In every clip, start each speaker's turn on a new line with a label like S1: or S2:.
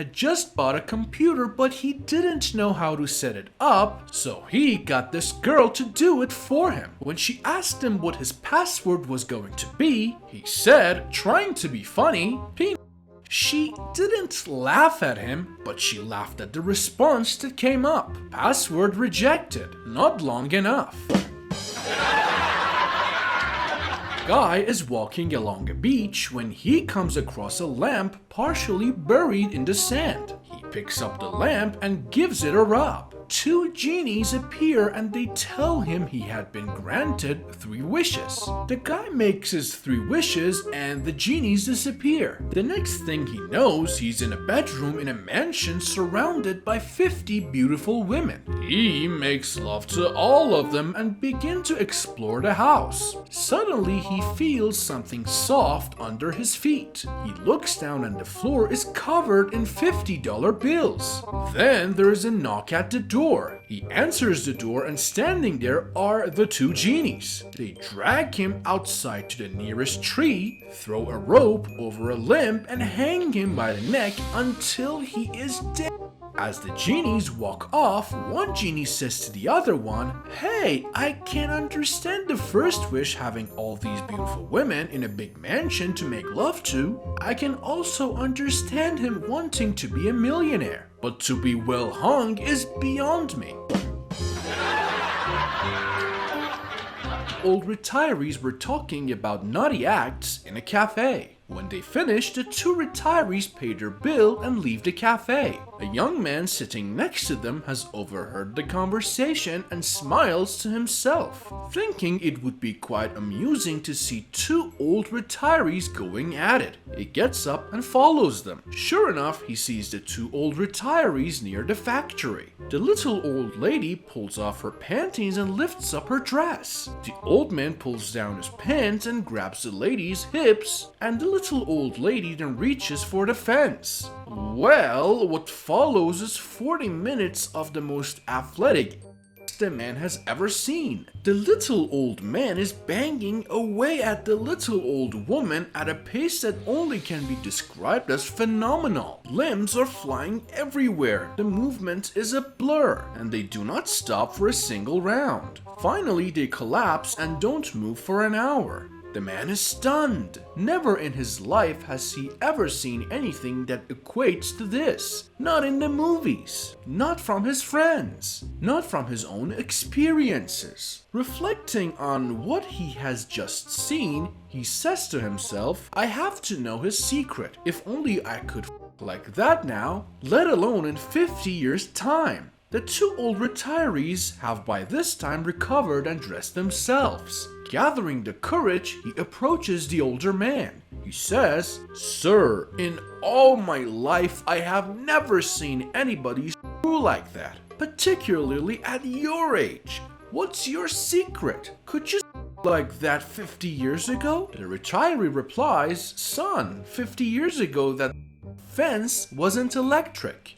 S1: had just bought a computer, but he didn't know how to set it up, so he got this girl to do it for him. When she asked him what his password was going to be, he said, trying to be funny, P&NIS. She didn't laugh at him, but she laughed at the response that came up. Password rejected, not long enough. Guy is walking along a beach when he comes across a lamp partially buried in the sand. He picks up the lamp and gives it a rub. Two genies appear and they tell him he had been granted 3 wishes. The guy makes his 3 wishes and the genies disappear. The next thing he knows, he's in a bedroom in a mansion surrounded by 50 beautiful women. He makes love to all of them and begins to explore the house. Suddenly he feels something soft under his feet. He looks down and the floor is covered in $50 bills. Then there is a knock at the door. He answers the door and standing there are the 2 genies. They drag him outside to the nearest tree, throw a rope over a limb and hang him by the neck until he is dead. As the genies walk off, one genie says to the other one, "Hey, I can understand the first wish having all these beautiful women in a big mansion to make love to. I can also understand him wanting to be a millionaire. But to be well hung is beyond me." Old retirees were talking about naughty acts in a cafe. When they finish, the 2 retirees pay their bill and leave the cafe. A young man sitting next to them has overheard the conversation and smiles to himself, thinking it would be quite amusing to see 2 old retirees going at it. He gets up and follows them. Sure enough, he sees the 2 old retirees near the factory. The little old lady pulls off her panties and lifts up her dress. The old man pulls down his pants and grabs the lady's hips, and the little old lady then reaches for the fence. Well, what follows is 40 minutes of the most athletic the man has ever seen. The little old man is banging away at the little old woman at a pace that only can be described as phenomenal. Limbs are flying everywhere, the movement is a blur, and they do not stop for a single round. Finally, they collapse and don't move for an hour. The man is stunned. Never in his life has he ever seen anything that equates to this. Not in the movies. Not from his friends. Not from his own experiences. Reflecting on what he has just seen, he says to himself, "I have to know his secret. If only I could like that now, let alone in 50 years' time." The 2 old retirees have by this time recovered and dressed themselves. Gathering the courage, he approaches the older man. He says, "Sir, in all my life I have never seen anybody screw like that, particularly at your age. What's your secret? Could you like that 50 years ago?" The retiree replies, "Son, 50 years ago that fence wasn't electric."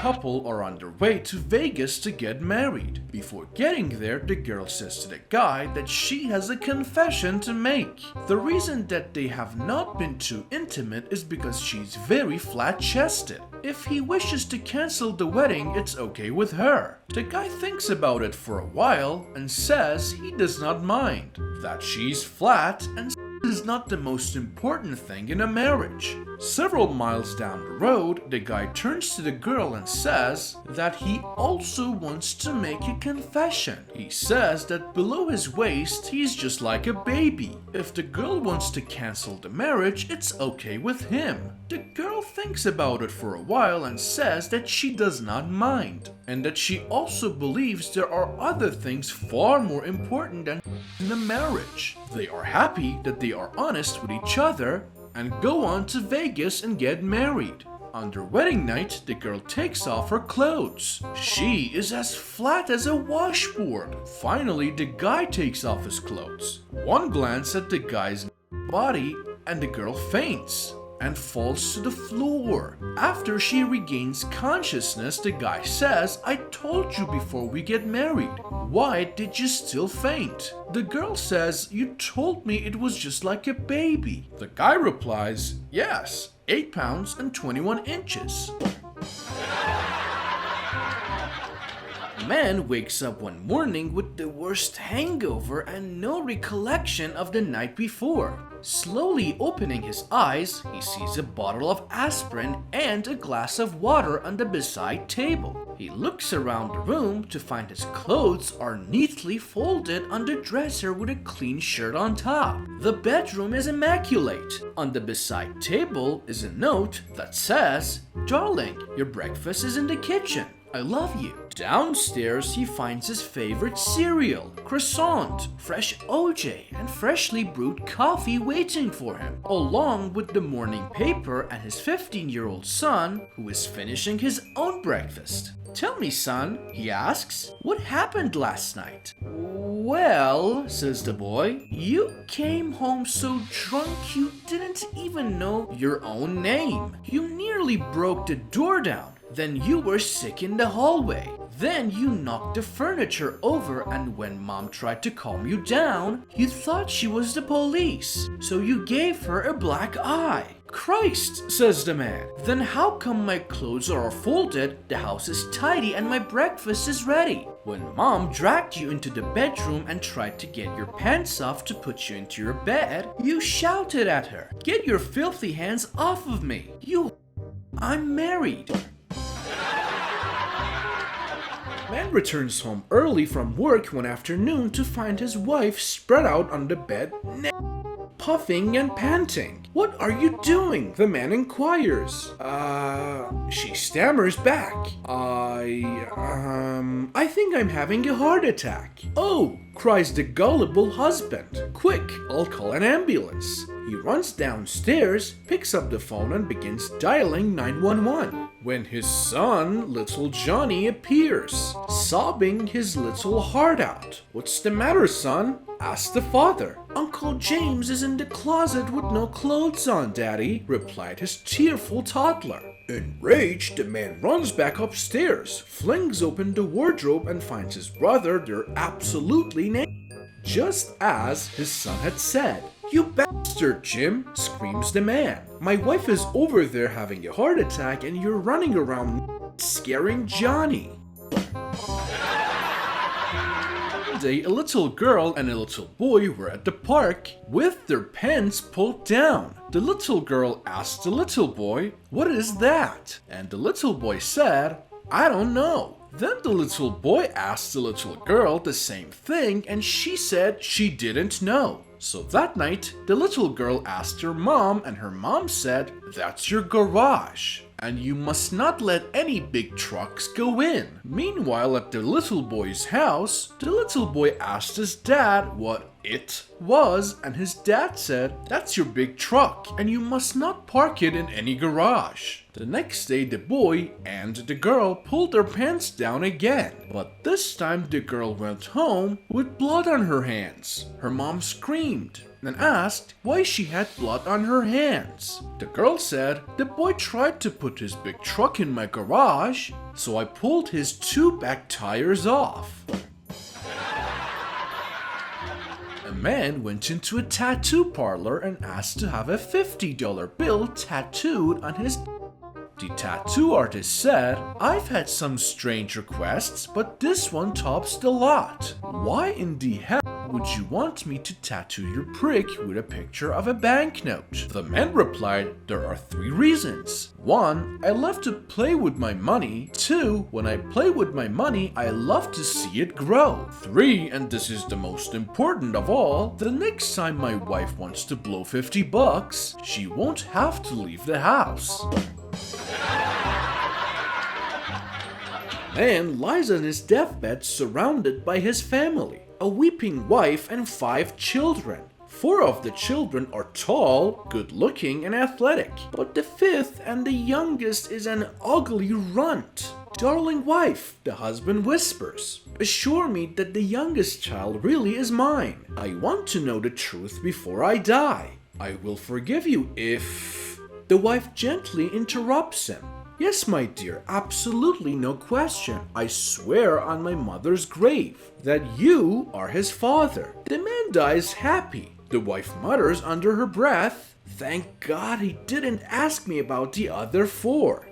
S1: Couple are on their way to Vegas to get married. Before getting there, the girl says to the guy that she has a confession to make. The reason that they have not been too intimate is because she's very flat-chested. If he wishes to cancel the wedding, it's okay with her. The guy thinks about it for a while and says he does not mind, that she's flat and is not the most important thing in a marriage. Several miles down the road, the guy turns to the girl and says that he also wants to make a confession. He says that below his waist, he's just like a baby. If the girl wants to cancel the marriage, it's okay with him. The girl thinks about it for a while and says that she does not mind, and that she also believes there are other things far more important than in a marriage. They are happy that they are honest with each other and go on to Vegas and get married. On their wedding night, the girl takes off her clothes. She is as flat as a washboard. Finally, the guy takes off his clothes. One glance at the guy's body and the girl faints. and falls to the floor. After she regains consciousness, the guy says, "I told you before we get married. Why did you still faint?" The girl says, "You told me it was just like a baby." The guy replies, "Yes, 8 pounds and 21 inches. A man wakes up one morning with the worst hangover and no recollection of the night before. Slowly opening his eyes, he sees a bottle of aspirin and a glass of water on the beside table. He looks around the room to find his clothes are neatly folded on the dresser with a clean shirt on top. The bedroom is immaculate. On the beside table is a note that says, "Darling, your breakfast is in the kitchen. I love you." Downstairs, he finds his favorite cereal, croissant, fresh OJ, and freshly brewed coffee waiting for him, along with the morning paper and his 15-year-old son, who is finishing his own breakfast. "Tell me, son," he asks, "what happened last night?" "Well," says the boy, "you came home so drunk you didn't even know your own name. You nearly broke the door down. Then you were sick in the hallway. Then you knocked the furniture over, and when mom tried to calm you down, you thought she was the police, so you gave her a black eye." "Christ," says the man, "then how come my clothes are folded, the house is tidy, and my breakfast is ready? When mom dragged you into the bedroom and tried to get your pants off to put you into your bed, you shouted at her, 'Get your filthy hands off of me, I'm married.'" Man returns home early from work one afternoon to find his wife spread out on the bed, puffing and panting. "What are you doing?" the man inquires. She stammers back. I think I'm having a heart attack." "Oh," cries the gullible husband. "Quick, I'll call an ambulance." He runs downstairs, picks up the phone and begins dialing 911. When his son, little Johnny, appears, sobbing his little heart out. "What's the matter, son?" asks the father. "Uncle James is in the closet with no clothes on, Daddy," replied his tearful toddler. Enraged, the man runs back upstairs, flings open the wardrobe and finds his brother there absolutely naked, just as his son had said. "You bastard, Jim," screams the man. "My wife is over there having a heart attack and you're running around scaring Johnny." One day, a little girl and a little boy were at the park with their pants pulled down. The little girl asked the little boy, "What is that?" And the little boy said, "I don't know." Then the little boy asked the little girl the same thing and she said she didn't know. So that night, the little girl asked her mom and her mom said, "That's your garage, and you must not let any big trucks go in." Meanwhile, at the little boy's house, the little boy asked his dad what it was, and his dad said, "That's your big truck, and you must not park it in any garage." The next day, the boy and the girl pulled their pants down again, but this time the girl went home with blood on her hands. Her mom screamed and asked why she had blood on her hands. The girl said, "The boy tried to put his big truck in my garage, so I pulled his 2 back tires off." A man went into a tattoo parlor and asked to have a $50 bill tattooed on his. The tattoo artist said, "I've had some strange requests, but this one tops the lot. Why in the hell would you want me to tattoo your prick with a picture of a banknote?" The man replied, "There are 3 reasons. 1, I love to play with my money. 2, when I play with my money, I love to see it grow. 3, and this is the most important of all, the next time my wife wants to blow $50, she won't have to leave the house." Man lies on his deathbed surrounded by his family, a weeping wife and 5 children. 4 of the children are tall, good-looking and athletic, but the 5th and the youngest is an ugly runt. "Darling wife," the husband whispers, "assure me that the youngest child really is mine. I want to know the truth before I die. I will forgive you if..." But the wife gently interrupts him. Yes, my dear, absolutely no question. I swear on my mother's grave that you are his father. The man dies happy. The wife mutters under her breath, "Thank God he didn't ask me about the other four."